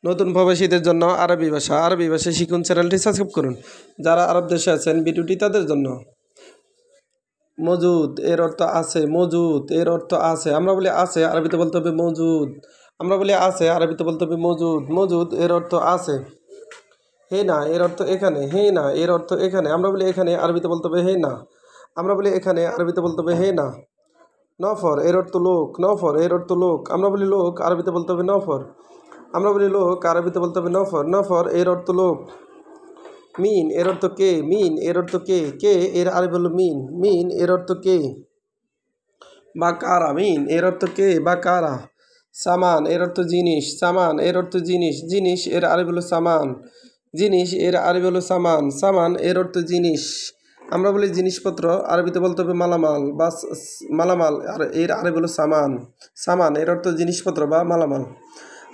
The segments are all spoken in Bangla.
নতুন প্রবাসীদের জন্য আরবি ভাষা শিখুন চ্যানেলটি সাবস্ক্রাইব করুন। যারা আরব দেশে আছেন ভিডিওটি তাদের জন্য। মজুদ এর অর্থ আছে, মজুদ এর অর্থ আছে। আমরা বলি আছে, আরবিতে বলতে হবে মজুদ। আমরা বলি আছে, আরবিতে বলতে হবে মজুদ। মজুদ এর অর্থ আছে। হে না এর অর্থ এখানে, হে না এর অর্থ এখানে। আমরা বলি এখানে, আরবিতে বলতে হবে হে না। আমরা বলি এখানে, আরবিতে বলতে হবে হে না। নফর এর অর্থ লোক, নফর এর অর্থ লোক। আমরা বলি লোক, আরবিতে বলতে হবে নফর। আমরা বলি লোক, আরবিতে বলতে হবে নফর। নফর এর অর্থ লোক। মিন এর অর্থ কে, মিন এর অর্থ কে, কে এর আরবি হলো মিন, মিন এর অর্থ কে বা কারা, মিন এর অর্থ কে বা কারা। সামান এর অর্থ জিনিস, সামান এর অর্থ জিনিস, জিনিস এর আরবি হলো সামান, জিনিস এর আরবি হলো সামান, সামান এর অর্থ জিনিস। আমরা বলি জিনিসপত্র, আরবিতে বলতে হবে মালামাল বা মালামাল, আর এর আরবি হলো সামান, সামান এর অর্থ জিনিসপত্র বা মালামাল।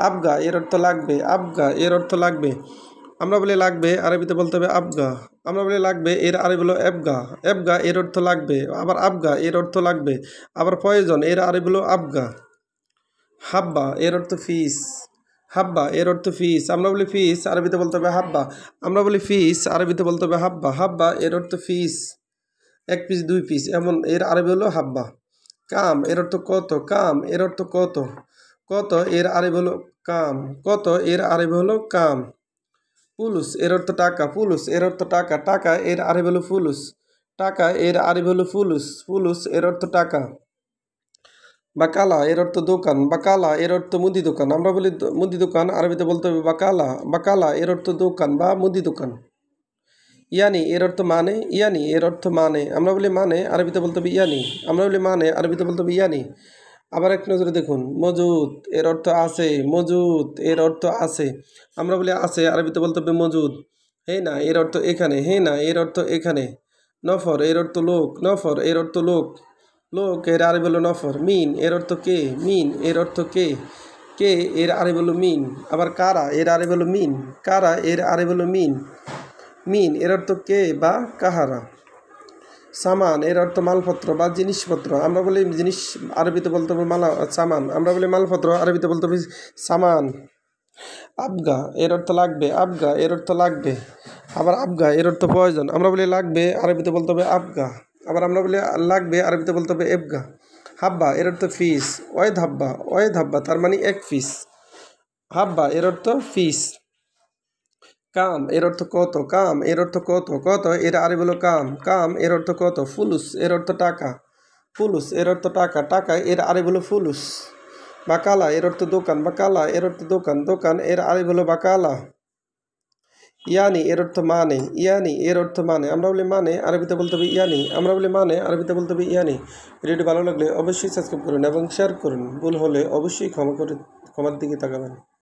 আবগা এর অর্থ লাগবে, আবগা এর অর্থ লাগবে। আমরা বলি লাগবে, আরবিতে বলতে হবে আবগা। আমরা বলি লাগবে, এর আরবি হলো এবগা, এবগা এর অর্থ লাগবে। আবার আবগা এর অর্থ লাগবে। আবার প্রয়োজন, এর আরবি হলো আবগা। হাব্বা এর অর্থ ফিস, হাব্বা এর অর্থ ফিস। আমরা বলি ফিস, আরবিতে বলতে হবে হাব্বা। আমরা বলি ফিস, আরবিতে বলতে হবে হাব্বা। হাব্বা এর অর্থ ফিস, এক পিস দুই পিস এমন, এর আরবি হলো হাব্বা। কাম এর অর্থ কত, কাম এর অর্থ কত, কত এর আরবি হলো কাম, কত এর আরবি হলো কাম। ফুলুস এর অর্থ টাকা, ফুলুস এর অর্থ টাকা, টাকা এর আরবি হলো ফুলুস, টাকা এর আরবি হলো ফুলুস, ফুলুস এর অর্থ টাকা। বাকালা এর অর্থ দোকান, বাকালা এর অর্থ মুদি দোকান। আমরা বলি মুদি দোকান, আরবিতে বলতে হবে বাকালা, বাকালা এর অর্থ দোকান বা মুদি দোকান। ইয়ানি এর অর্থ মানে, ইয়ানি এর অর্থ মানে। আমরা বলি মানে, আরবিতে বলতে হবে ইয়ানি। আমরা বলি মানে, আরবিতে বলতে হবে ইয়ানি। আবার এক নজরে দেখুন, মজুদ এর অর্থ আছে, মজুদ এর অর্থ আছে। আমরা বলি আছে, আরবিতে বলতে হবে মজুদ। হে না এর অর্থ এখানে, হে না এর অর্থ এখানে। নফর এর অর্থ লোক, নফর এর অর্থ লোক, লোক এর আরবি হলো নফর। মিন এর অর্থ কে, মিন এর অর্থ কে, কে এর আরবি হলো মিন। আবার কারা এর আরবি হলো মিন, কারা এর আরবি হলো মিন, মিন এর অর্থ কে বা কাহারা। সামান এর অর্থ মালপত্র বা জিনিসপত্র। আমরা বলি জিনিস, আরবিতে বলতে হবে সামান। আমরা বলি মালপত্র, আরবিতে বলতে হবে সামান। আবগা এর অর্থ লাগবে, আবগা এর অর্থ লাগবে। আবার আবগা এর অর্থ প্রয়োজন। আমরা বলি লাগবে, আরবিতে বলতে হবে আবগা। আবার আমরা বলি লাগবে, আরবিতে বলতে হবে এবগা। হাব্বা এর অর্থ ফিস, ওয়েদ হাব্বা, ওয়েদ হাব্বা তার মানে এক ফিস। হাব্বা এর অর্থ ফিস। কাম এর অর্থ কত, কাম এর অর্থ কত, কত এর আরবি হলো কাম, কাম এর অর্থ কত। ফুলুস এর অর্থ টাকা, ফুলুস এর অর্থ টাকা, টাকা এর আরবি হলো ফুলুস। বাকালা এর অর্থ দোকান, বাকালা এর অর্থ দোকান, দোকান এর আরবি হলো বাকালা। ইয়ানি এর অর্থ মানে, ইয়ানি এর অর্থ মানে। আমরা বলি মানে, আরবিতে বলতে হবে ইয়ানি। আমরা বলি মানে, আরবিতে বলতে হবে ইয়ানি। ভিডিওটি ভালো লাগলে অবশ্যই সাবস্ক্রাইব করুন এবং শেয়ার করুন। ভুল হলে অবশ্যই ক্ষমার দিকে তাকাবেন।